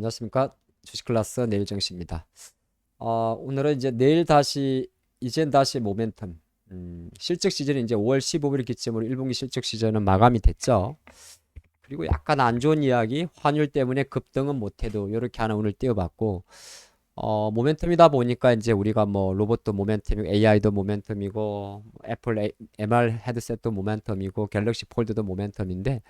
안녕하십니까. 주식 클래스 내일정씨입니다. 오늘은 이제 이젠 다시 모멘텀. 실적 시즌이 이제 5월 15일 기점으로 1분기 실적 시즌은 마감이 됐죠. 그리고 약간 안 좋은 이야기, 환율 때문에 급등은 못해도 이렇게 하나 오늘 띄워봤고, 모멘텀이다 보니까 이제 우리가 뭐 로봇도 모멘텀이고 AI도 모멘텀이고 애플 MR 헤드셋도 모멘텀이고 갤럭시 폴드도 모멘텀인데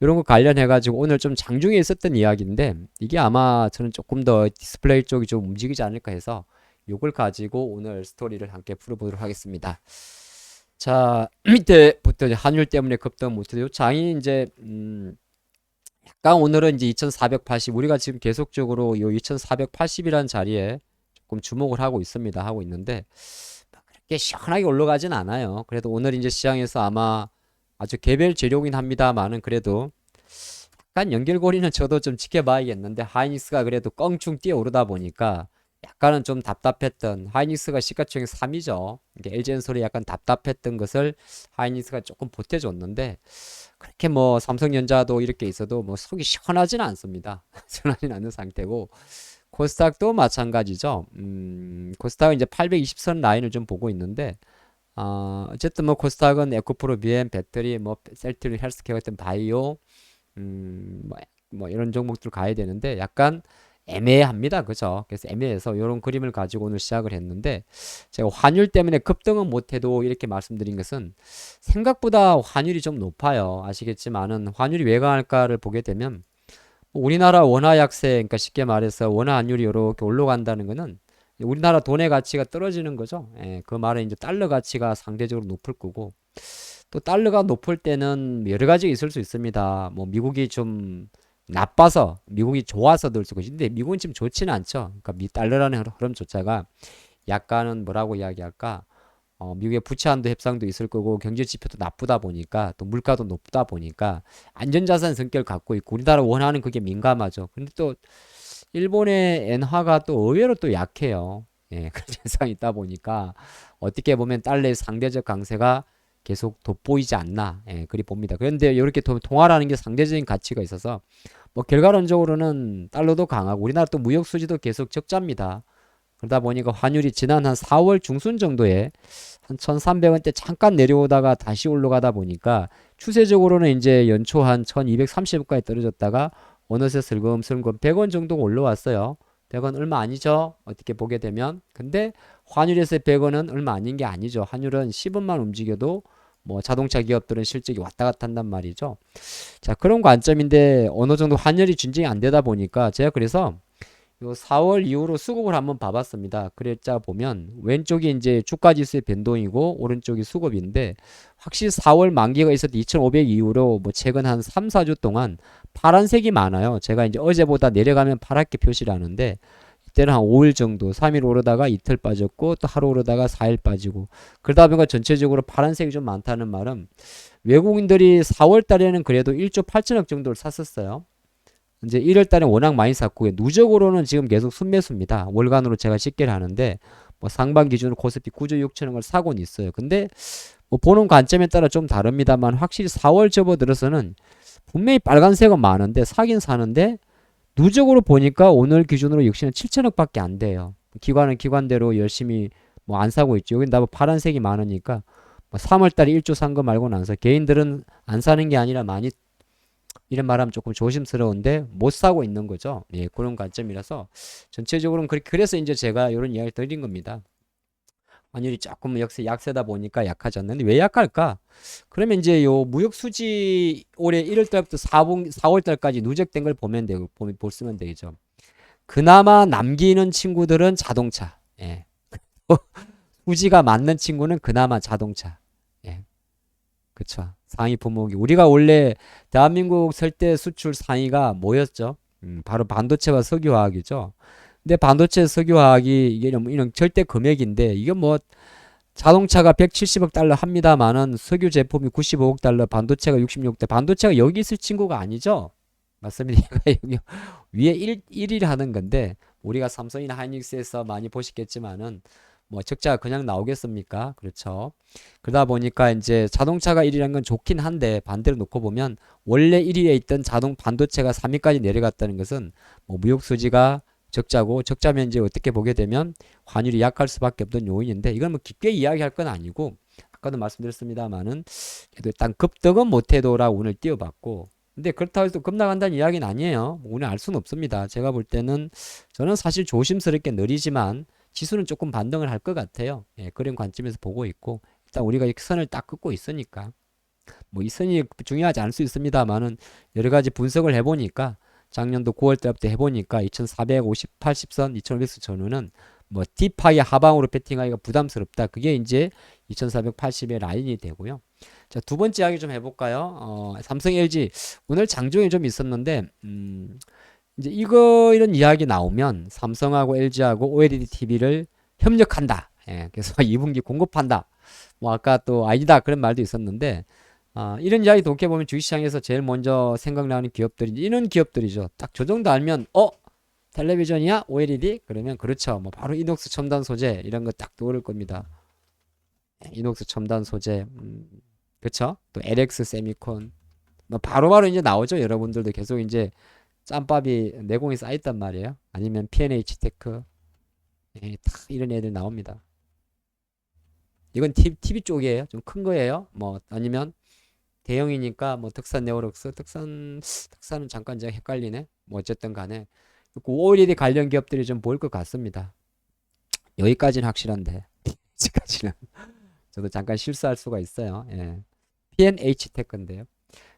이런 거 관련해 가지고 오늘 좀 장중에 있었던 이야기인데 이게 아마 저는 조금 더 디스플레이 쪽이 좀 움직이지 않을까 해서 요걸 가지고 오늘 스토리를 함께 풀어보도록 하겠습니다. 자, 밑에부터 이제 환율 때문에 급등 못해도 장이 이제 약간 오늘은 이제 2480 우리가 지금 계속적으로 요 2480이라는 자리에 조금 주목을 하고 있습니다. 하고 있는데 그렇게 시원하게 올라가진 않아요. 그래도 오늘 이제 시장에서 아마 아주 개별 재료긴 합니다만은 그래도 약간 연결고리는 저도 좀 지켜봐야겠는데 하이닉스가 그래도 껑충 뛰어오르다 보니까 약간은 좀 답답했던 하이닉스가 시가총액 3위죠. LG엔솔이 약간 답답했던 것을 하이닉스가 조금 보태줬는데 그렇게 뭐 삼성전자도 이렇게 있어도 뭐 속이 시원하진 않습니다. 시원하진 않는 상태고 코스닥도 마찬가지죠. 코스닥은 이제 820선 라인을 좀 보고 있는데 어쨌든 뭐 코스닥은 에코프로, BM, 배터리, 뭐 셀트리, 헬스케어 같은 바이오 뭐 이런 종목들 가야 되는데 약간 애매합니다. 그죠? 그래서 애매해서 이런 그림을 가지고 오늘 시작을 했는데 제가 환율 때문에 급등은 못해도 이렇게 말씀드린 것은 생각보다 환율이 좀 높아요. 아시겠지만은 환율이 왜 강할까를 보게 되면 우리나라 원화 약세, 그러니까 쉽게 말해서 원화 환율이 이렇게 올라간다는 거는 우리나라 돈의 가치가 떨어지는 거죠. 예, 그 말은 이제 달러 가치가 상대적으로 높을 거고 또 달러가 높을 때는 여러 가지 있을 수 있습니다. 뭐 미국이 좀 나빠서 미국이 좋아서 들 수고 근데 미국은 지금 좋지는 않죠. 그러니까 달러라는 흐름조차가 약간은 뭐라고 이야기할까? 미국의 부채 한도 협상도 있을 거고 경제 지표도 나쁘다 보니까 또 물가도 높다 보니까 안전자산 성격을 갖고 있고 우리나라 원하는 그게 민감하죠. 근데 또 일본의 엔화가 또 의외로 또 약해요. 예, 그런 현상이 있다 보니까 어떻게 보면 달러의 상대적 강세가 계속 돋보이지 않나, 예, 그리 봅니다. 그런데 이렇게 통화라는 게 상대적인 가치가 있어서 뭐 결과론적으로는 달러도 강하고 우리나라 또 무역 수지도 계속 적자입니다. 그러다 보니까 환율이 지난 한 4월 중순 정도에 한 1,300원대 잠깐 내려오다가 다시 올라가다 보니까 추세적으로는 이제 연초 한 1,230원까지 떨어졌다가 어느새 슬금슬금 100원 정도 올라왔어요. 100원 얼마 아니죠? 어떻게 보게 되면. 근데 환율에서 100원은 얼마 아닌 게 아니죠. 환율은 10원만 움직여도 뭐 자동차 기업들은 실적이 왔다 갔다 한단 말이죠. 자, 그런 관점인데 어느 정도 환율이 진정이 안 되다 보니까 제가 그래서 요 4월 이후로 수급을 한번 봐봤습니다. 그랬자 보면 왼쪽이 이제 주가 지수의 변동이고 오른쪽이 수급인데 확실히 4월 만기가 있었던 2,500 이후로 뭐 최근 한 3, 4주 동안 파란색이 많아요. 제가 이제 어제보다 내려가면 파랗게 표시를 하는데 이때는 한 5일 정도 3일 오르다가 이틀 빠졌고 또 하루 오르다가 4일 빠지고 그러다 보니까 전체적으로 파란색이 좀 많다는 말은 외국인들이 4월 달에는 그래도 1조 8천억 정도를 샀었어요. 이제 1월 달에 워낙 많이 샀고 누적으로는 지금 계속 순매수입니다. 월간으로 제가 집계를 하는데 뭐 상반 기준으로 코스피 9조 6천억을 사고는 있어요. 근데 뭐 보는 관점에 따라 좀 다릅니다만 확실히 4월 접어들어서는 분명히 빨간색은 많은데 사긴 사는데 누적으로 보니까 오늘 기준으로 역시나 7천억밖에 안 돼요. 기관은 기관대로 열심히 뭐 안 사고 있죠. 여기 나 파란색이 많으니까 뭐 3월 달에 1조 산 거 말고는 안 사. 개인들은 안 사는 게 아니라 많이 이런 말하면 조금 조심스러운데 못 사고 있는 거죠. 예, 그런 관점이라서 전체적으로는 그래서 이제 제가 이런 이야기 드린 겁니다. 환율이 조금 역시 약세다 보니까 약하졌는데 왜 약할까? 그러면 이제 요 무역 수지 올해 1월 달부터 4월 달까지 누적된 걸 보면 되고 보시면 되죠. 그나마 남기는 친구들은 자동차. 예. 수지가 맞는 친구는 그나마 자동차. 예. 그쵸. 상위 품목이. 우리가 원래 대한민국 설대 수출 상위가 뭐였죠? 바로 반도체와 석유화학이죠. 근데 반도체 석유화학이 이게 이런 절대 금액인데 이게 뭐 자동차가 170억 달러 합니다만은 석유 제품이 95억 달러, 반도체가 66대. 반도체가 여기 있을 친구가 아니죠? 맞습니다. 여기 위에 1일 하는 건데 우리가 삼성이나 하이닉스에서 많이 보시겠지만은 뭐 적자가 그냥 나오겠습니까? 그렇죠. 그러다 보니까 이제 자동차가 1위라는 건 좋긴 한데 반대로 놓고 보면 원래 1위에 있던 자동 반도체가 3위까지 내려갔다는 것은 뭐 무역 수지가 적자고 적자면 이제 어떻게 보게 되면 환율이 약할 수밖에 없던 요인인데 이건 뭐 깊게 이야기할 건 아니고 아까도 말씀드렸습니다만은 그래도 일단 급등은 못해도라고 오늘 띄워봤고 근데 그렇다고 해서 급락한다는 이야기는 아니에요. 뭐 오늘 알 수는 없습니다. 제가 볼 때는 저는 사실 조심스럽게 느리지만 지수는 조금 반등을 할 것 같아요. 예, 그런 관점에서 보고 있고 일단 우리가 이 선을 딱 긋고 있으니까 뭐 이 선이 중요하지 않을 수 있습니다만은 여러 가지 분석을 해보니까 작년도 9월 달부터 해보니까 2450, 80선, 2500선 전후는 뭐 딥하이 하방으로 배팅하기가 부담스럽다. 그게 이제 2480의 라인이 되고요. 자, 두 번째 이야기 좀 해볼까요? 삼성 LG 오늘 장중에 좀 있었는데 이제 이런 이야기 나오면 삼성하고 LG하고 OLED TV를 협력한다. 예, 그래서 2분기 공급한다. 뭐 아까 또 아니다 그런 말도 있었는데 이런 이야기 독해 보면 주식시장에서 제일 먼저 생각나는 기업들이 이런 기업들이죠. 딱 저 정도 알면 텔레비전이야? OLED? 그러면 그렇죠. 뭐 바로 이녹스 첨단 소재 이런 거 딱 떠오를 겁니다. 이녹스 첨단 소재 그쵸? 또 LX 세미콘 뭐 바로바로 이제 나오죠. 여러분들도 계속 이제 짬밥이 내공이 쌓였단 말이에요. 아니면 P&H 테크 딱 이런 애들 나옵니다. 이건 TV 쪽이에요. 좀 큰 거예요. 뭐 아니면 대형이니까 뭐 덕산 네오록스 덕산은 잠깐 제가 헷갈리네. 뭐 어쨌든 간에 OLED 관련 기업들이 좀 보일 것 같습니다. 여기까지는 확실한데 여기까지는 저도 잠깐 실수할 수가 있어요. 예. P&H 테크인데요.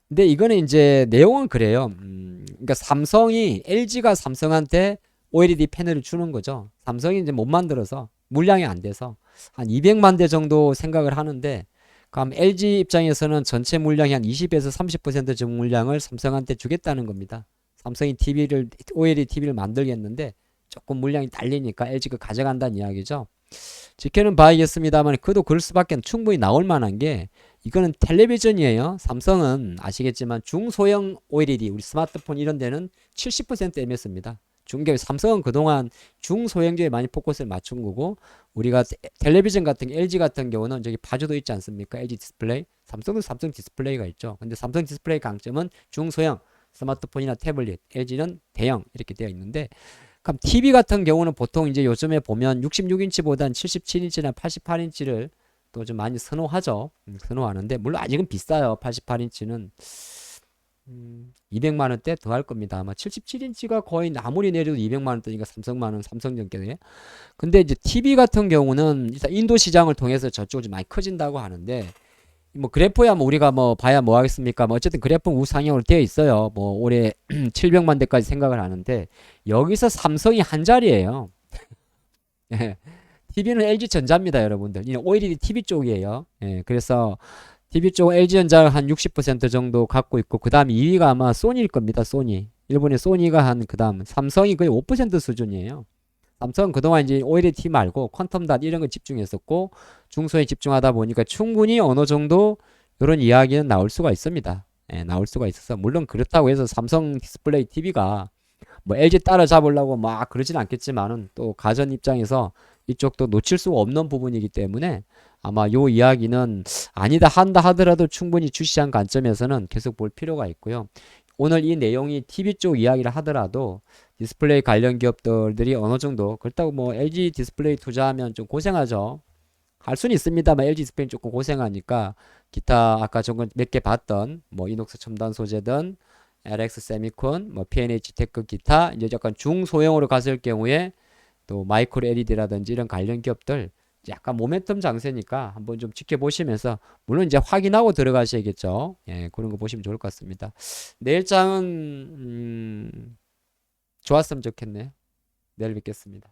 근데 이거는 이제 내용은 그래요. 그러니까 삼성이 LG가 삼성한테 OLED 패널을 주는 거죠. 삼성이 이제 못 만들어서 물량이 안 돼서 한 200만 대 정도 생각을 하는데 그럼 LG 입장에서는 전체 물량이 한 20에서 30% 정도 물량을 삼성한테 주겠다는 겁니다. 삼성이 OLED TV를 만들겠는데 조금 물량이 딸리니까 LG가 가져간다는 이야기죠. 지켜는 봐야겠습니다만 그도 그럴 수밖에 충분히 나올 만한 게 이거는 텔레비전이에요. 삼성은 아시겠지만 중소형 OLED 우리 스마트폰 이런 데는 70% MS입니다. 중개 삼성은 그동안 중소형주에 많이 포커스를 맞춘 거고 우리가 텔레비전 같은 LG 같은 경우는 저기 바주도 있지 않습니까? LG 디스플레이 삼성도 삼성 디스플레이가 있죠. 근데 삼성 디스플레이 강점은 중소형 스마트폰이나 태블릿 LG는 대형 이렇게 되어 있는데 그럼 TV 같은 경우는 보통 이제 요즘에 보면 66인치보단 77인치나 88인치를 또 좀 많이 선호하죠. 선호하는데 물론 아직은 비싸요. 88인치는 200만 원대 더 할 겁니다. 아마 77인치가 거의 아무리 내려도 200만 원대니까 삼성만원 삼성전격에. 근데 이제 TV 같은 경우는 일단 인도 시장을 통해서 저쪽으로 좀 많이 커진다고 하는데 뭐 그래프야 뭐 우리가 뭐 봐야 뭐 하겠습니까? 뭐 어쨌든 그래프는 우상향으로 되어 있어요. 뭐 올해 700만 대까지 생각을 하는데 여기서 삼성이 한 자리예요. 예. TV는 LG전자입니다, 여러분들. 이는 OLED TV 쪽이에요. 예. 그래서 TV 쪽 LG전자가 한 60% 정도 갖고 있고 그다음 2위가 아마 소니일 겁니다. 소니. 일본의 소니가 한 그다음 삼성이 거의 5% 수준이에요. 삼성은 그동안 이제 OLED 말고 퀀텀닷 이런 거 집중했었고 중소에 집중하다 보니까 충분히 어느 정도 이런 이야기는 나올 수가 있습니다. 예, 나올 수가 있어서 물론 그렇다고 해서 삼성 디스플레이 TV가 뭐 LG 따라잡으려고 막 그러진 않겠지만은 또 가전 입장에서 이쪽도 놓칠 수 없는 부분이기 때문에 아마 요 이야기는 아니다 한다 하더라도 충분히 주시한 관점에서는 계속 볼 필요가 있고요. 오늘 이 내용이 TV 쪽 이야기를 하더라도 디스플레이 관련 기업들이 어느 정도 그렇다고 뭐 LG 디스플레이 투자하면 좀 고생하죠. 할 수는 있습니다만 LG 디스플레이 조금 고생하니까 기타 아까 저건 몇 개 봤던 뭐 이녹스 첨단 소재든 LX 세미콘, 뭐 P&H 테크 기타 이제 약간 중소형으로 갔을 경우에 또 마이크로 LED라든지 이런 관련 기업들 약간 모멘텀 장세니까 한번 좀 지켜보시면서 물론 이제 확인하고 들어가셔야겠죠. 예, 그런 거 보시면 좋을 것 같습니다. 내일장은 좋았으면 좋겠네요. 내일 뵙겠습니다.